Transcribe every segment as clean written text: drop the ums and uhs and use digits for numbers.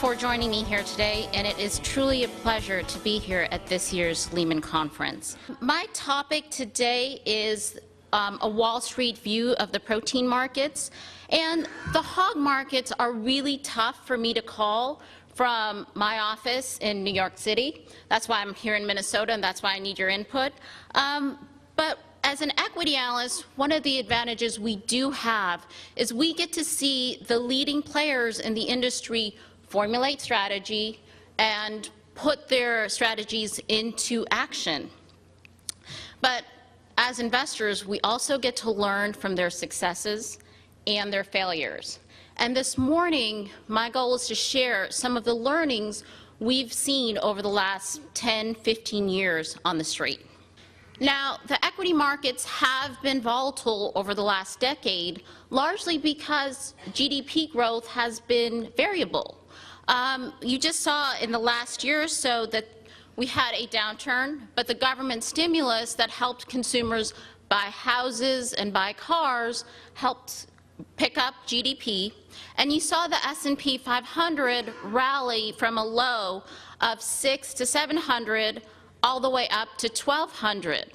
for joining me here today, and it is truly a pleasure to be here at this year's Leman Conference. My topic today is a Wall Street view of the protein markets, and the hog markets are really tough for me to call from my office in New York City. That's why I'm here in Minnesota, and that's why I need your input. But as an equity analyst, one of the advantages we do have is we get to see the leading players in the industry formulate strategy and put their strategies into action. But as investors, we also get to learn from their successes and their failures. And this morning, my goal is to share some of the learnings we've seen over the last 10, 15 years on the street. Now, the equity markets have been volatile over the last decade, largely because GDP growth has been variable. You just saw in the last year or so that we had a downturn, but the government stimulus that helped consumers buy houses and buy cars helped pick up GDP, and you saw the S&P 500 rally from a low of 600 to 700 all the way up to 1,200.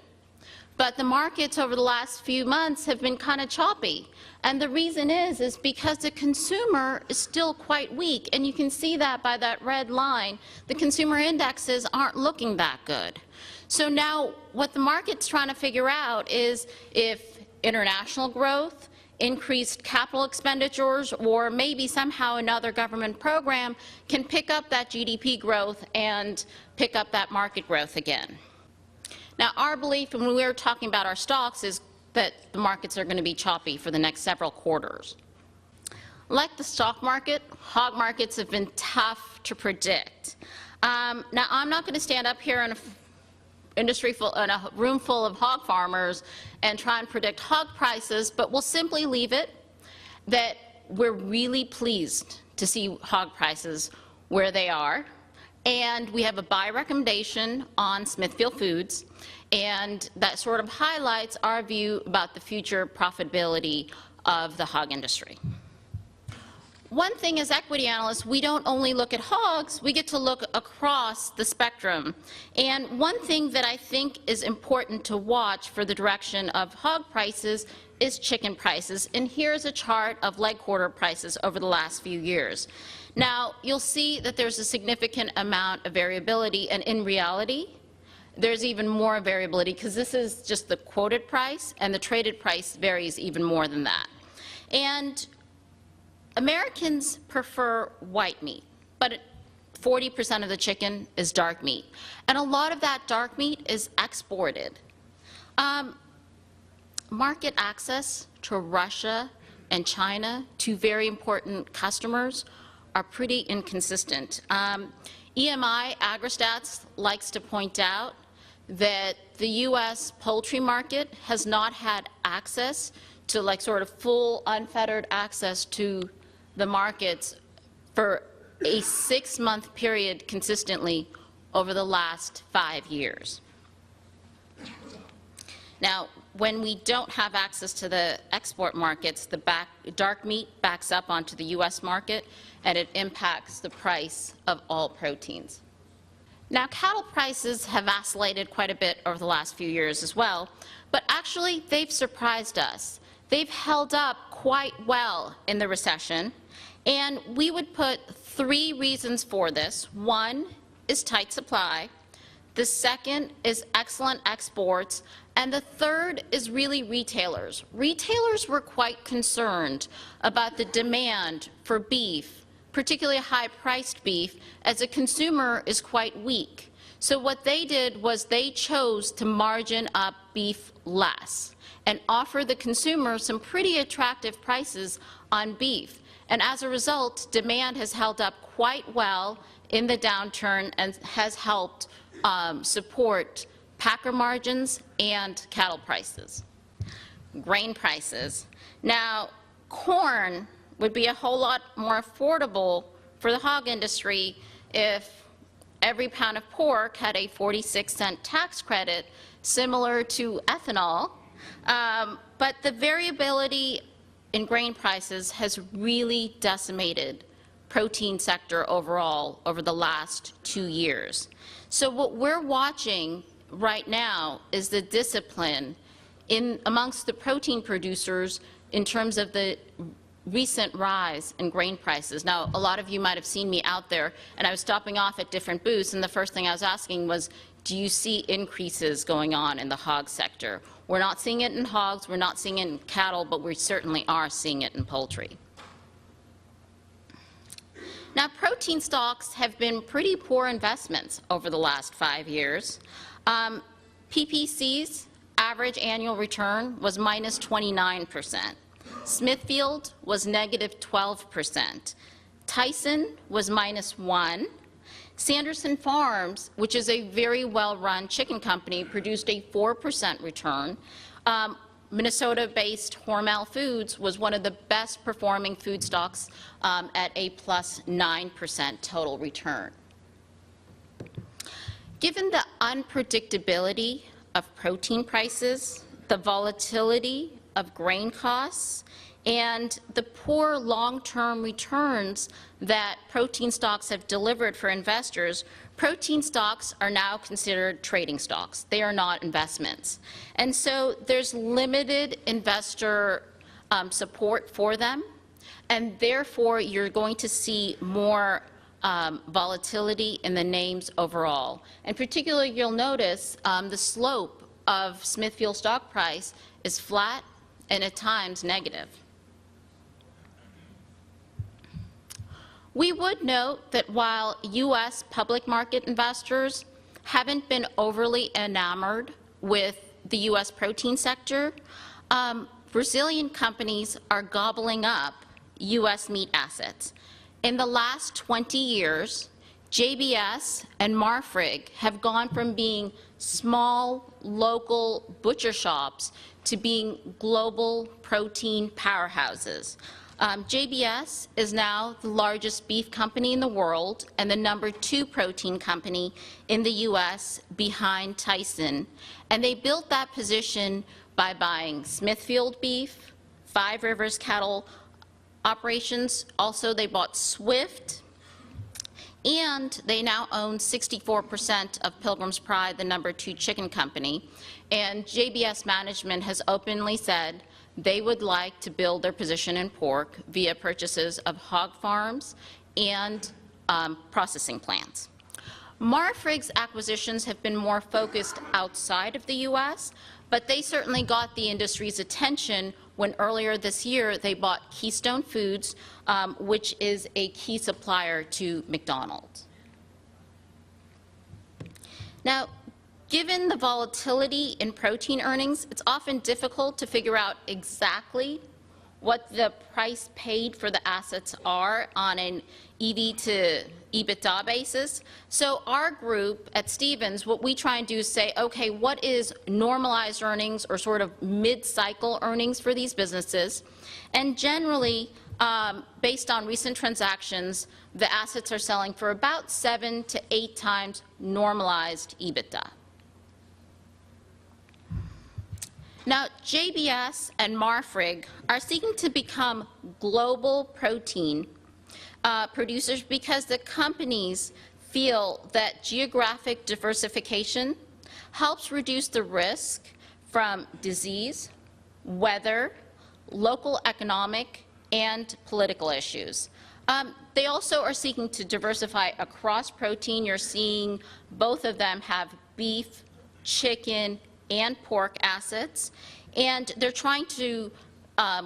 But the markets over the last few months have been kind of choppy, and the reason is because the consumer is still quite weak, and you can see that by that red line. The consumer indexes aren't looking that good. So now what the market's trying to figure out is if international growth, increased capital expenditures, or maybe somehow another government program can pick up that GDP growth and pick up that market growth again. Now, our belief when we were talking about our stocks is that the markets are going to be choppy for the next several quarters. Like the stock market, hog markets have been tough to predict. Now, I'm not going to stand up here in a room full of hog farmers and try and predict hog prices, but we'll simply leave it that we're really pleased to see hog prices where they are, and we have a buy recommendation on Smithfield Foods, and that sort of highlights our view about the future profitability of the hog industry. One thing as equity analysts, we don't only look at hogs, we get to look across the spectrum. And one thing that I think is important to watch for the direction of hog prices is chicken prices. And here's a chart of leg quarter prices over the last few years. Now, you'll see that there's a significant amount of variability, and in reality, there's even more variability because this is just the quoted price, and the traded price varies even more than that. And Americans prefer white meat, but 40% of the chicken is dark meat. And a lot of that dark meat is exported. Market access to Russia and China, two very important customers, are pretty inconsistent. EMI AgriStats likes to point out that the U.S. poultry market has not had access to sort of full unfettered access to the markets for a 6-month period consistently over the last 5 years. Now, when we don't have access to the export markets, the dark meat backs up onto the U.S. market, and it impacts the price of all proteins. Now, cattle prices have vacillated quite a bit over the last few years as well, but actually they've surprised us. They've held up quite well in the recession, and we would put 3 reasons for this. One is tight supply, the second is excellent exports, and the third is really retailers. Retailers were quite concerned about the demand for beef, particularly high-priced beef, as the consumer is quite weak. So what they did was they chose to margin up beef less and offer the consumer some pretty attractive prices on beef. And as a result, demand has held up quite well in the downturn and has helped support packer margins and cattle prices. Grain prices. Now, corn would be a whole lot more affordable for the hog industry if every pound of pork had a 46-cent tax credit similar to ethanol. But the variability in grain prices has really decimated protein sector overall over the last 2 years. So what we're watching right now is the discipline amongst the protein producers in terms of the recent rise in grain prices. Now, a lot of you might have seen me out there, and I was stopping off at different booths, and the first thing I was asking was, do you see increases going on in the hog sector? We're not seeing it in hogs, we're not seeing it in cattle, but we certainly are seeing it in poultry. Now, protein stocks have been pretty poor investments over the last 5 years. PPC's average annual return was minus 29%. Smithfield was negative 12%. Tyson was minus 1%. Sanderson Farms, which is a very well-run chicken company, produced a 4% return. Minnesota-based Hormel Foods was one of the best performing food stocks at a plus 9% total return. Given the unpredictability of protein prices, the volatility of grain costs, and the poor long-term returns that protein stocks have delivered for investors, protein stocks are now considered trading stocks. They are not investments. And so there's limited investor support for them, and therefore you're going to see more volatility in the names overall. And particularly, you'll notice the slope of Smithfield stock price is flat and at times negative. We would note that while U.S. public market investors haven't been overly enamored with the U.S. protein sector, Brazilian companies are gobbling up U.S. meat assets. In the last 20 years, JBS and Marfrig have gone from being small, local butcher shops to being global protein powerhouses. JBS is now the largest beef company in the world and the #2 protein company in the U.S. behind Tyson. And they built that position by buying Smithfield beef, Five Rivers cattle operations. Also, they bought Swift, and they now own 64% of Pilgrim's Pride, the #2 chicken company. And JBS management has openly said they would like to build their position in pork via purchases of hog farms and processing plants. Marfrig's acquisitions have been more focused outside of the U.S., but they certainly got the industry's attention when earlier this year they bought Keystone Foods, which is a key supplier to McDonald's. Now, given the volatility in protein earnings, it's often difficult to figure out exactly what the price paid for the assets are on an EV to EBITDA basis. So our group at Stevens, what we try and do is say, okay, what is normalized earnings or sort of mid-cycle earnings for these businesses? And generally, based on recent transactions, the assets are selling for about 7 to 8 times normalized EBITDA. Now, JBS and Marfrig are seeking to become global protein producers because the companies feel that geographic diversification helps reduce the risk from disease, weather, local economic, and political issues. They also are seeking to diversify across protein. You're seeing both of them have beef, chicken, and pork assets, and they're trying to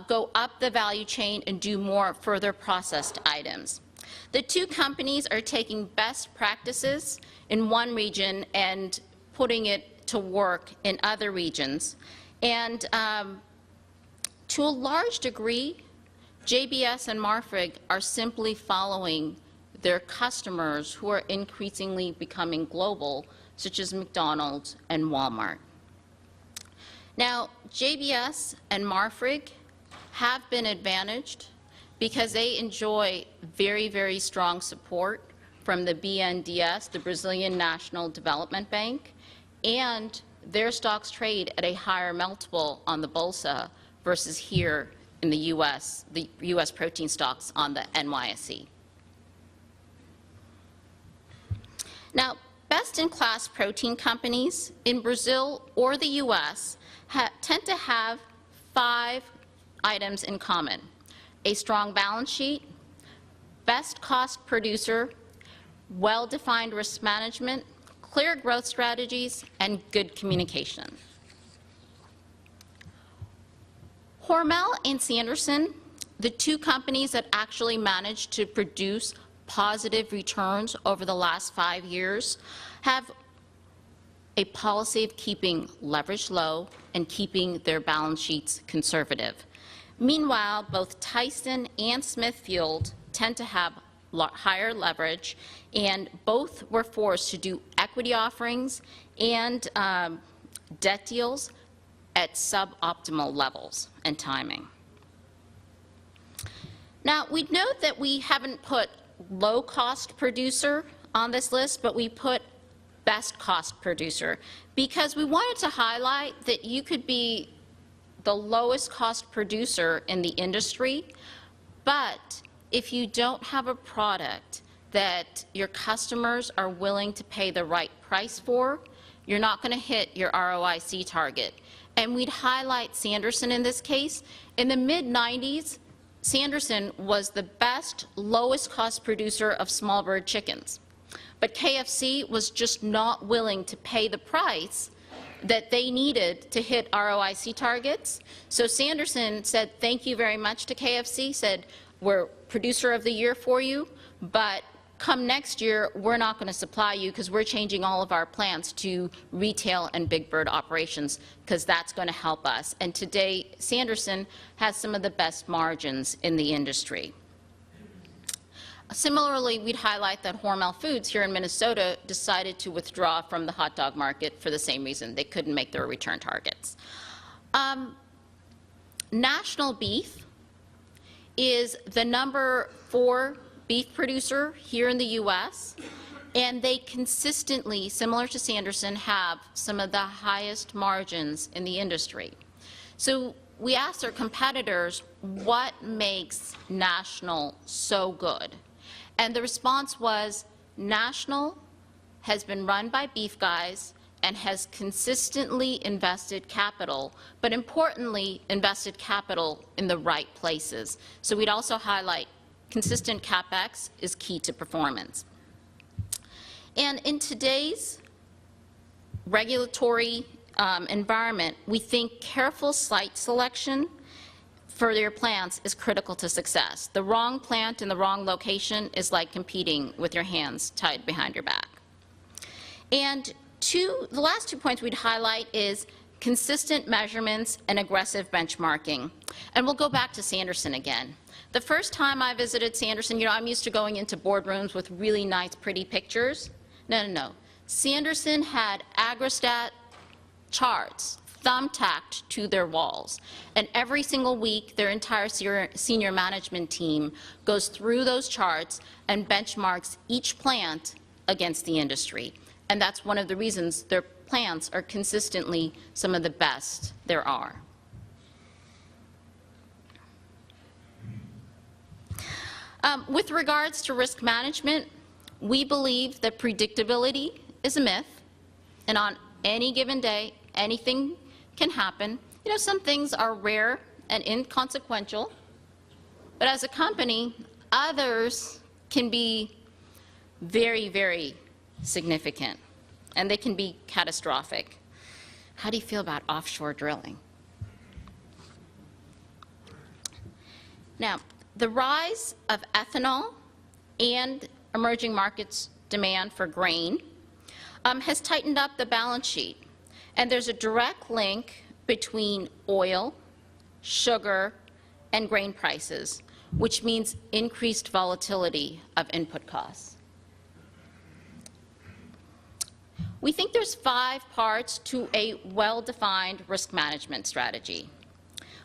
go up the value chain and do more further processed items. The two companies are taking best practices in one region and putting it to work in other regions. And to a large degree, JBS and Marfrig are simply following their customers who are increasingly becoming global, such as McDonald's and Walmart. Now, JBS and Marfrig have been advantaged because they enjoy very, very strong support from the BNDES, the Brazilian National Development Bank, and their stocks trade at a higher multiple on the Bolsa versus here in the U.S., the U.S. protein stocks on the NYSE. Now, best-in-class protein companies in Brazil or the U.S. tend to have 5 items in common: a strong balance sheet, best cost producer, well-defined risk management, clear growth strategies, and good communication. Hormel and Sanderson, the 2 companies that actually managed to produce positive returns over the last 5 years, have a policy of keeping leverage low and keeping their balance sheets conservative. Meanwhile, both Tyson and Smithfield tend to have higher leverage, and both were forced to do equity offerings and debt deals at suboptimal levels and timing. Now, we note that we haven't put low-cost producer on this list, but we put best cost producer because we wanted to highlight that you could be the lowest cost producer in the industry, but if you don't have a product that your customers are willing to pay the right price for, you're not going to hit your ROIC target. And we'd highlight Sanderson in this case. In the mid-90s, Sanderson was the best, lowest cost producer of small bird chickens. But KFC was just not willing to pay the price that they needed to hit ROIC targets. So Sanderson said thank you very much to KFC, said we're producer of the year for you, but come next year, we're not going to supply you because we're changing all of our plants to retail and big bird operations because that's going to help us. And today, Sanderson has some of the best margins in the industry. Similarly, we'd highlight that Hormel Foods here in Minnesota decided to withdraw from the hot dog market for the same reason. They couldn't make their return targets. National Beef is the #4 beef producer here in the U.S., and they consistently, similar to Sanderson, have some of the highest margins in the industry. So we asked our competitors, what makes National so good? And the response was, National has been run by beef guys and has consistently invested capital, but importantly, invested capital in the right places. So we'd also highlight consistent CapEx is key to performance. And in today's regulatory environment, we think careful site selection for their plants is critical to success. The wrong plant in the wrong location is like competing with your hands tied behind your back. And the last 2 points we'd highlight is consistent measurements and aggressive benchmarking. And we'll go back to Sanderson again. The first time I visited Sanderson, you know, I'm used to going into boardrooms with really nice, pretty pictures. No. Sanderson had agrostat charts thumbtacked to their walls. And every single week, their entire senior management team goes through those charts and benchmarks each plant against the industry. And that's one of the reasons their plants are consistently some of the best there are. With regards to risk management, we believe that predictability is a myth, and on any given day, anything can happen. You know, some things are rare and inconsequential, but as a company, others can be very, very significant, and they can be catastrophic. How do you feel about offshore drilling? Now, the rise of ethanol and emerging markets demand for grain has tightened up the balance sheet. And there's a direct link between oil, sugar, and grain prices, which means increased volatility of input costs. We think there's 5 parts to a well-defined risk management strategy.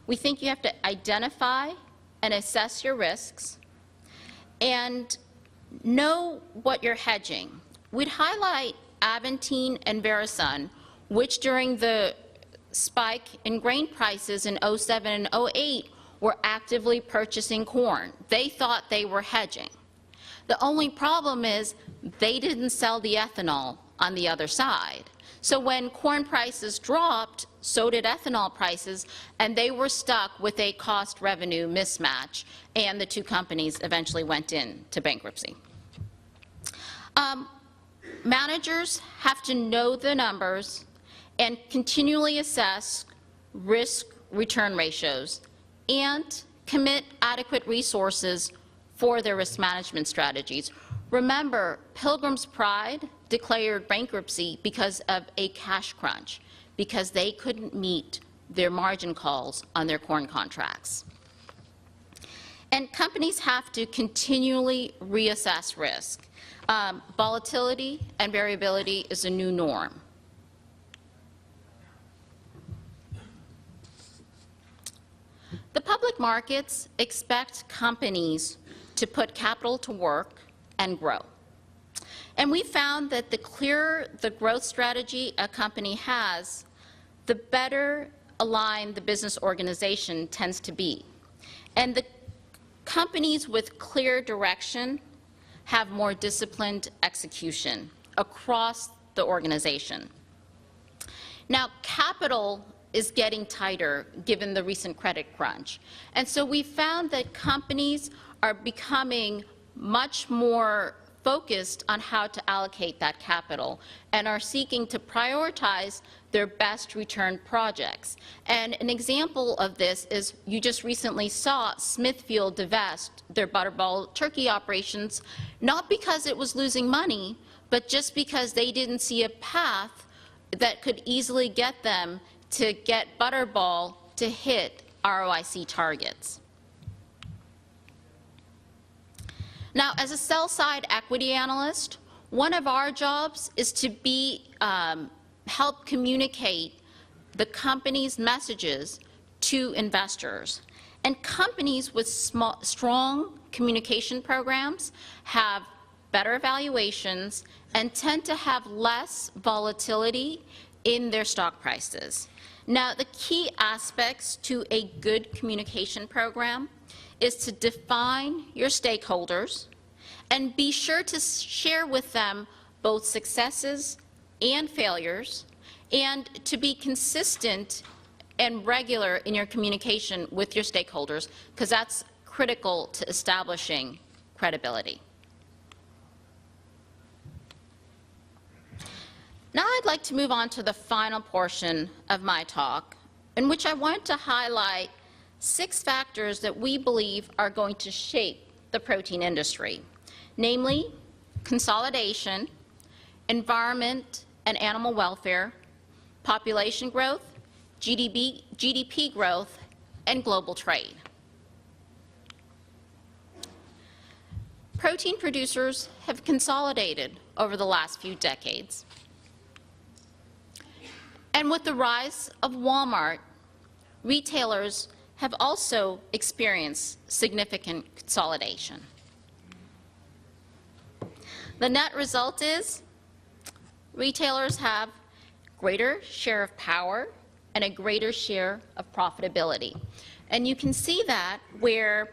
We think you have to identify and assess your risks and know what you're hedging. We'd highlight Aventine and Verisun, which during the spike in grain prices in 07 and 08 were actively purchasing corn. They thought they were hedging. The only problem is they didn't sell the ethanol on the other side. So when corn prices dropped, so did ethanol prices, and they were stuck with a cost-revenue mismatch, and the two companies eventually went into bankruptcy. Managers have to know the numbers and continually assess risk-return ratios and commit adequate resources for their risk management strategies. Remember, Pilgrim's Pride declared bankruptcy because of a cash crunch, because they couldn't meet their margin calls on their corn contracts. And companies have to continually reassess risk. Volatility and variability is a new norm. The public markets expect companies to put capital to work and grow. And we found that the clearer the growth strategy a company has, the better aligned the business organization tends to be. And the companies with clear direction have more disciplined execution across the organization. Now, capital is getting tighter given the recent credit crunch. And so we found that companies are becoming much more focused on how to allocate that capital and are seeking to prioritize their best return projects. And an example of this is you just recently saw Smithfield divest their Butterball turkey operations, not because it was losing money, but just because they didn't see a path that could easily get them to get Butterball to hit ROIC targets. Now, as a sell-side equity analyst, one of our jobs is to help communicate the company's messages to investors. And companies with strong communication programs have better valuations and tend to have less volatility in their stock prices. Now, the key aspects to a good communication program is to define your stakeholders and be sure to share with them both successes and failures, and to be consistent and regular in your communication with your stakeholders, because that's critical to establishing credibility. Now I'd like to move on to the final portion of my talk, in which I want to highlight 6 factors that we believe are going to shape the protein industry, namely consolidation, environment and animal welfare, population growth, GDP growth, and global trade. Protein producers have consolidated over the last few decades. And with the rise of Walmart, retailers have also experienced significant consolidation. The net result is retailers have greater share of power and a greater share of profitability. And you can see that where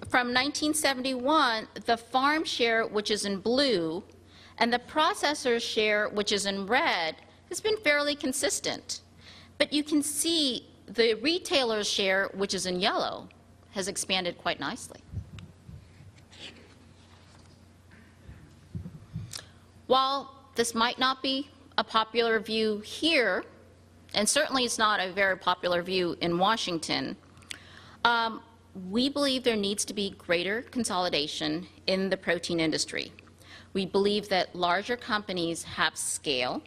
from 1971, the farm share, which is in blue, and the processor share, which is in red, has been fairly consistent. But you can see the retailer's share, which is in yellow, has expanded quite nicely. While this might not be a popular view here, and certainly it's not a very popular view in Washington, we believe there needs to be greater consolidation in the protein industry. We believe that larger companies have scale,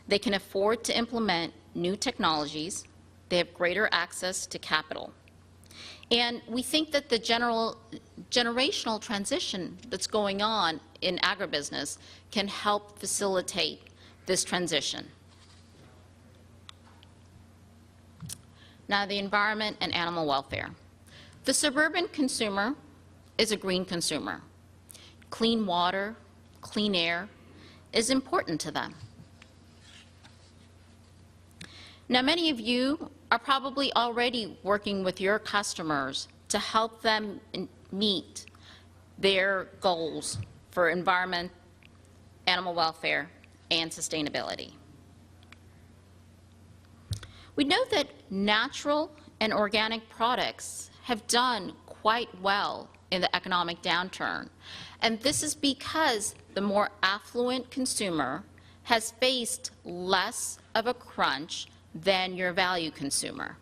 they can afford to implement new technologies, they have greater access to capital. And we think that the generational transition that's going on in agribusiness can help facilitate this transition. Now, the environment and animal welfare. The suburban consumer is a green consumer. Clean water, clean air is important to them. Now, many of you are probably already working with your customers to help them meet their goals for environment, animal welfare, and sustainability. We know that natural and organic products have done quite well in the economic downturn, and this is because the more affluent consumer has faced less of a crunch than your value consumer.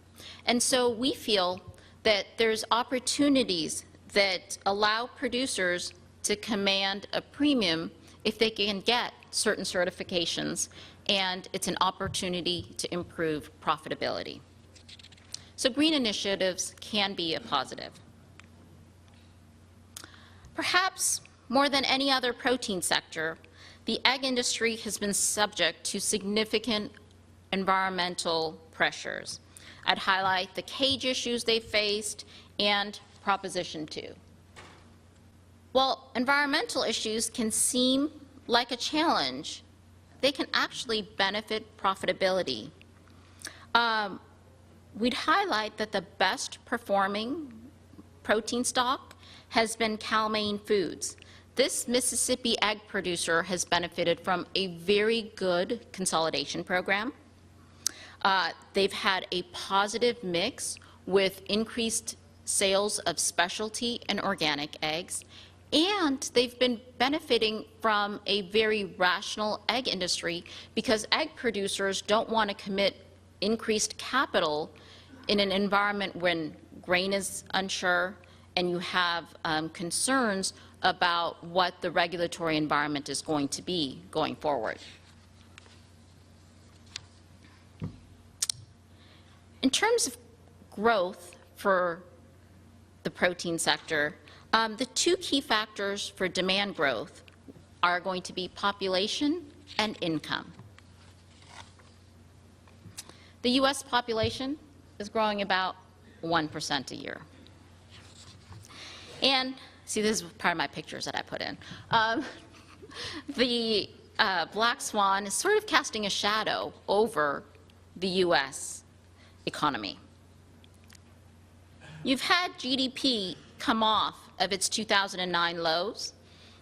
And so we feel that there's opportunities that allow producers to command a premium if they can get certain certifications, and it's an opportunity to improve profitability. So green initiatives can be a positive. Perhaps more than any other protein sector, the egg industry has been subject to significant environmental pressures. I'd highlight the cage issues they faced and Proposition 2. While environmental issues can seem like a challenge, they can actually benefit profitability. We'd highlight that the best performing protein stock has been Cal-Maine Foods. This Mississippi egg producer has benefited from a very good consolidation program. They've had a positive mix with increased sales of specialty and organic eggs, and they've been benefiting from a very rational egg industry because egg producers don't want to commit increased capital in an environment when grain is unsure and you have concerns about what the regulatory environment is going to be going forward. In terms of growth for the protein sector, the two key factors for demand growth are going to be population and income. The U.S. population is growing about 1% a year. And see, this is part of my pictures that I put in. The black swan is sort of casting a shadow over the U.S. economy. You've had GDP come off of its 2009 lows,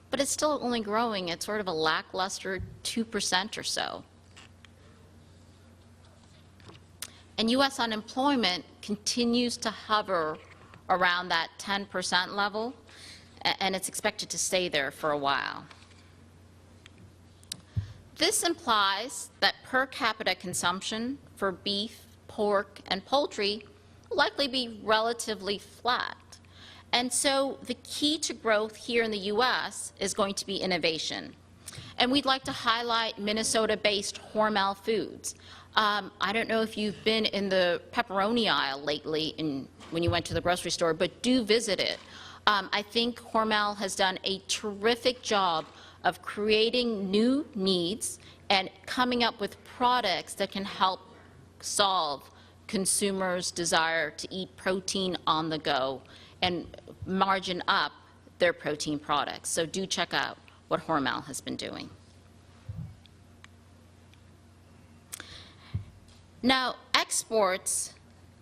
but it's still only growing at sort of a lackluster 2% or so. And U.S. unemployment continues to hover around that 10% level, and it's expected to stay there for a while. This implies that per capita consumption for beef, pork, and poultry will likely be relatively flat. And so the key to growth here in the U.S. is going to be innovation. And we'd like to highlight Minnesota-based Hormel Foods. I don't know if you've been in the pepperoni aisle lately when you went to the grocery store, but do visit it. I think Hormel has done a terrific job of creating new needs and coming up with products that can help solve consumers' desire to eat protein on the go and margin up their protein products. So do check out what Hormel has been doing. Now, exports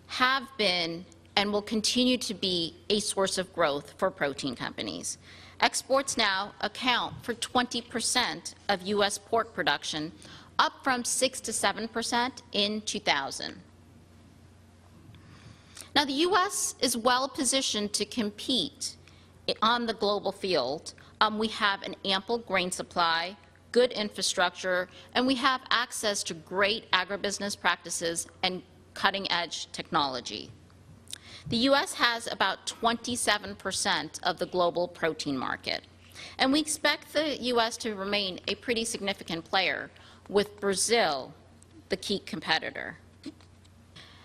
have been and will continue to be a source of growth for protein companies. Exports now account for 20% of U.S. pork production, up from 6 to 7% in 2000. Now, the U.S. is well positioned to compete on the global field. We have an ample grain supply, good infrastructure, and we have access to great agribusiness practices and cutting-edge technology. The U.S. has about 27% of the global protein market, and we expect the U.S. to remain a pretty significant player, with Brazil the key competitor.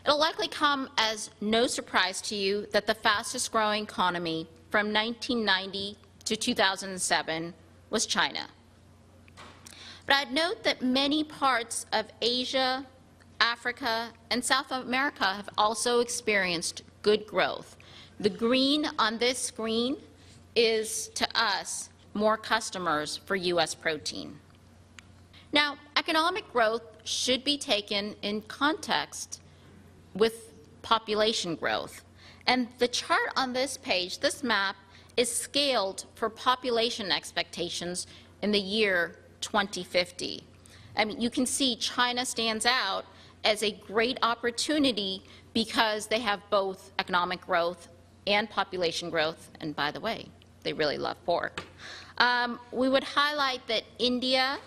It'll likely come as no surprise to you that the fastest growing economy from 1990 to 2007 was China. But I'd note that many parts of Asia, Africa, and South America have also experienced good growth. The green on this screen is, to us, more customers for U.S. protein. Now, economic growth should be taken in context with population growth. And the chart on this page, this map, is scaled for population expectations in the year 2050. I mean, you can see China stands out as a great opportunity because they have both economic growth and population growth, and by the way, they really love pork. We would highlight that India,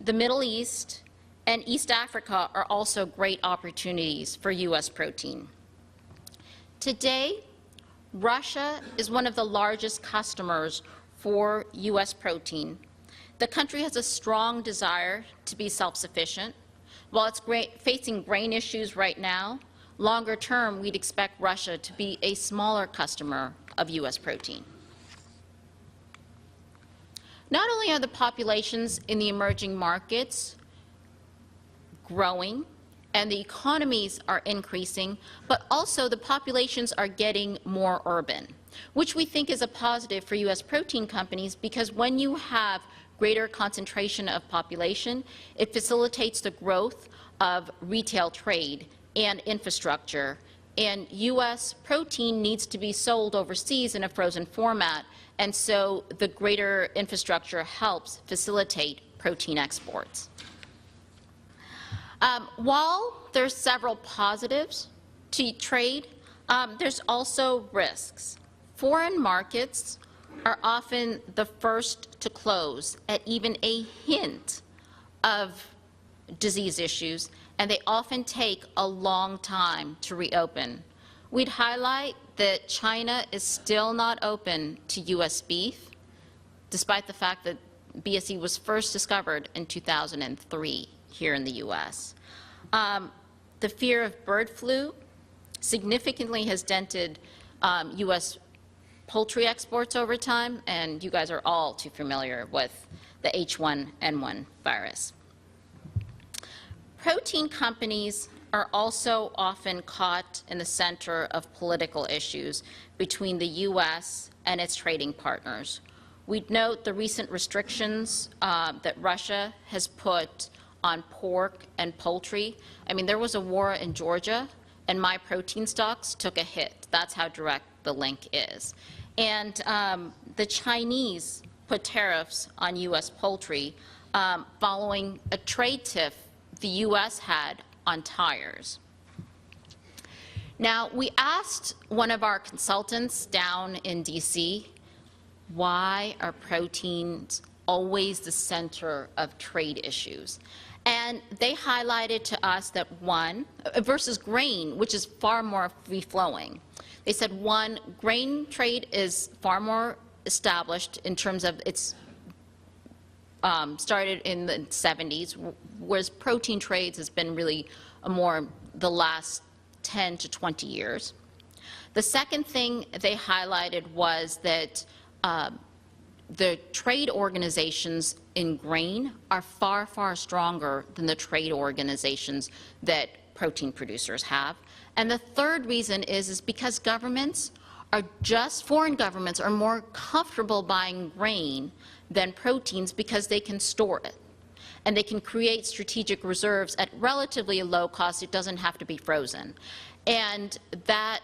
the Middle East, and East Africa are also great opportunities for U.S. protein. Today, Russia is one of the largest customers for U.S. protein. The country has a strong desire to be self-sufficient. While it's facing grain issues right now, longer term, we'd expect Russia to be a smaller customer of U.S. protein. Not only are the populations in the emerging markets growing and the economies are increasing, but also the populations are getting more urban, which we think is a positive for U.S. protein companies, because when you have greater concentration of population, it facilitates the growth of retail trade and infrastructure. And U.S. protein needs to be sold overseas in a frozen format, and so the greater infrastructure helps facilitate protein exports. While there's several positives to trade, there's also risks. Foreign markets are often the first to close at even a hint of disease issues, and they often take a long time to reopen. We'd highlight that China is still not open to U.S. beef, despite the fact that BSE was first discovered in 2003 here in the U.S. The fear of bird flu significantly has dented U.S. poultry exports over time, and you guys are all too familiar with the H1N1 virus. Protein companies are also often caught in the center of political issues between the U.S. and its trading partners. We'd note the recent restrictions that Russia has put on pork and poultry. I mean, there was a war in Georgia, and my protein stocks took a hit. That's how direct the link is. And the Chinese put tariffs on U.S. poultry following a trade tiff the U.S. had on tires. Now, we asked one of our consultants down in D.C., why are proteins always the center of trade issues? And they highlighted to us that one, versus grain, which is far more free-flowing. They said, one, grain trade is far more established in terms of its started in the 70s, whereas protein trades has been really more the last 10 to 20 years. The second thing they highlighted was that the trade organizations in grain are far, far stronger than the trade organizations that protein producers have. And the third reason is because governments are foreign governments are more comfortable buying grain than proteins because they can store it. And they can create strategic reserves at relatively low cost. It doesn't have to be frozen. And that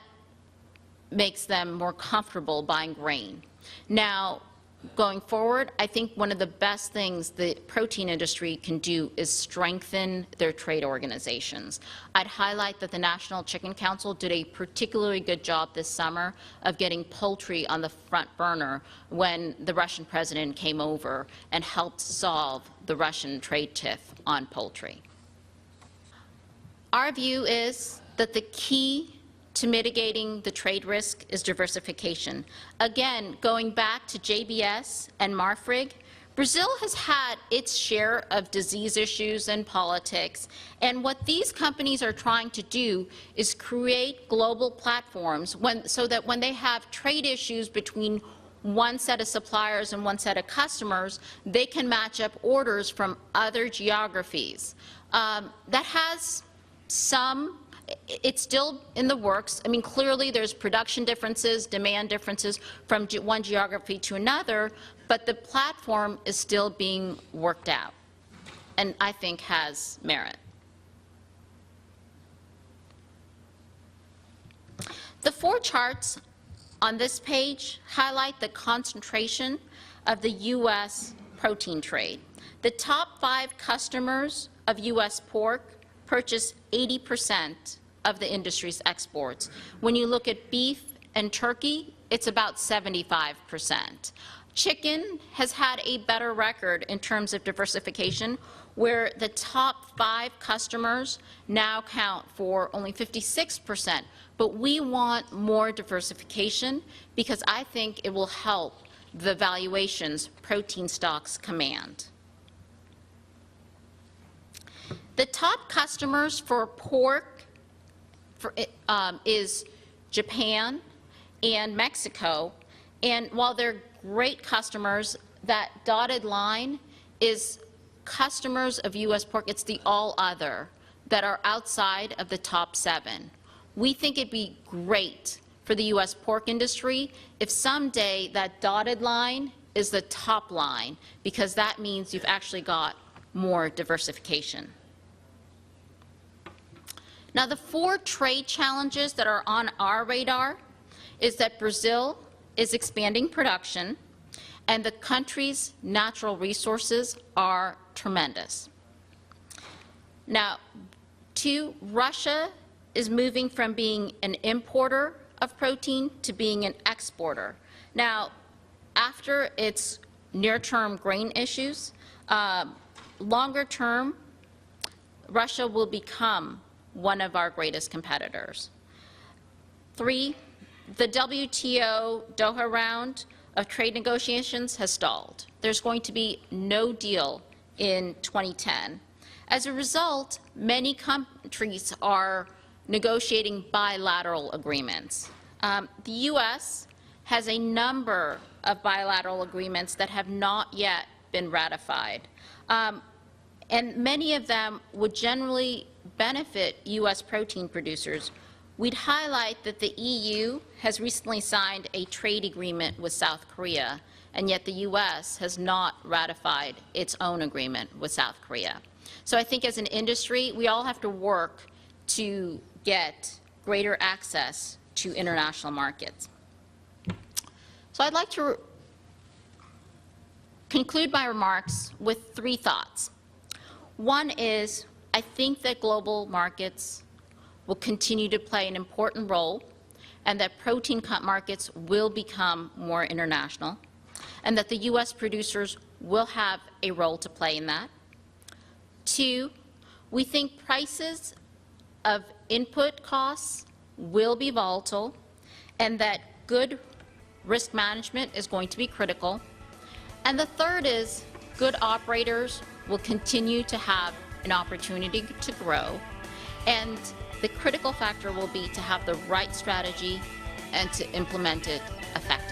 makes them more comfortable buying grain. Now, going forward, I think one of the best things the protein industry can do is strengthen their trade organizations. I'd highlight that the National Chicken Council did a particularly good job this summer of getting poultry on the front burner when the Russian president came over and helped solve the Russian trade tiff on poultry. Our view is that the key to mitigating the trade risk is diversification. Again, going back to JBS and Marfrig, Brazil has had its share of disease issues and politics, and what these companies are trying to do is create global platforms so that when they have trade issues between one set of suppliers and one set of customers, they can match up orders from other geographies. That has some. It's still in the works. I mean, clearly there's production differences, demand differences from one geography to another, but the platform is still being worked out, and I think has merit. The 4 charts, on this page highlight the concentration of the U.S. protein trade. The top 5 customers of U.S. pork purchase 80% of the industry's exports. When you look at beef and turkey, it's about 75%. Chicken has had a better record in terms of diversification, where the top 5 customers now count for only 56%. But we want more diversification because I think it will help the valuations protein stocks command. The top customers for pork is Japan and Mexico. And while they're great customers, that dotted line is customers of U.S. pork. It's the all other that are outside of the top 7. We think it'd be great for the U.S. pork industry if someday that dotted line is the top line, because that means you've actually got more diversification. Now, the 4 trade challenges that are on our radar is that Brazil is expanding production, and the country's natural resources are tremendous. Now, 2, Russia is moving from being an importer of protein to being an exporter. Now, after its near-term grain issues, longer term, Russia will become one of our greatest competitors. 3, the WTO Doha round of trade negotiations has stalled. There's going to be no deal in 2010. As a result, many countries are negotiating bilateral agreements. The U.S. has a number of bilateral agreements that have not yet been ratified. And many of them would generally benefit U.S. protein producers. We'd highlight that the EU has recently signed a trade agreement with South Korea, and yet the U.S. has not ratified its own agreement with South Korea. So I think as an industry, we all have to work to get greater access to international markets. So I'd like to conclude my remarks with 3 thoughts. One is, I think that global markets will continue to play an important role, and that protein markets will become more international, and that the U.S. producers will have a role to play in that. 2, we think prices of input costs will be volatile, and that good risk management is going to be critical. And the 3rd is, good operators will continue to have an opportunity to grow, and the critical factor will be to have the right strategy and to implement it effectively.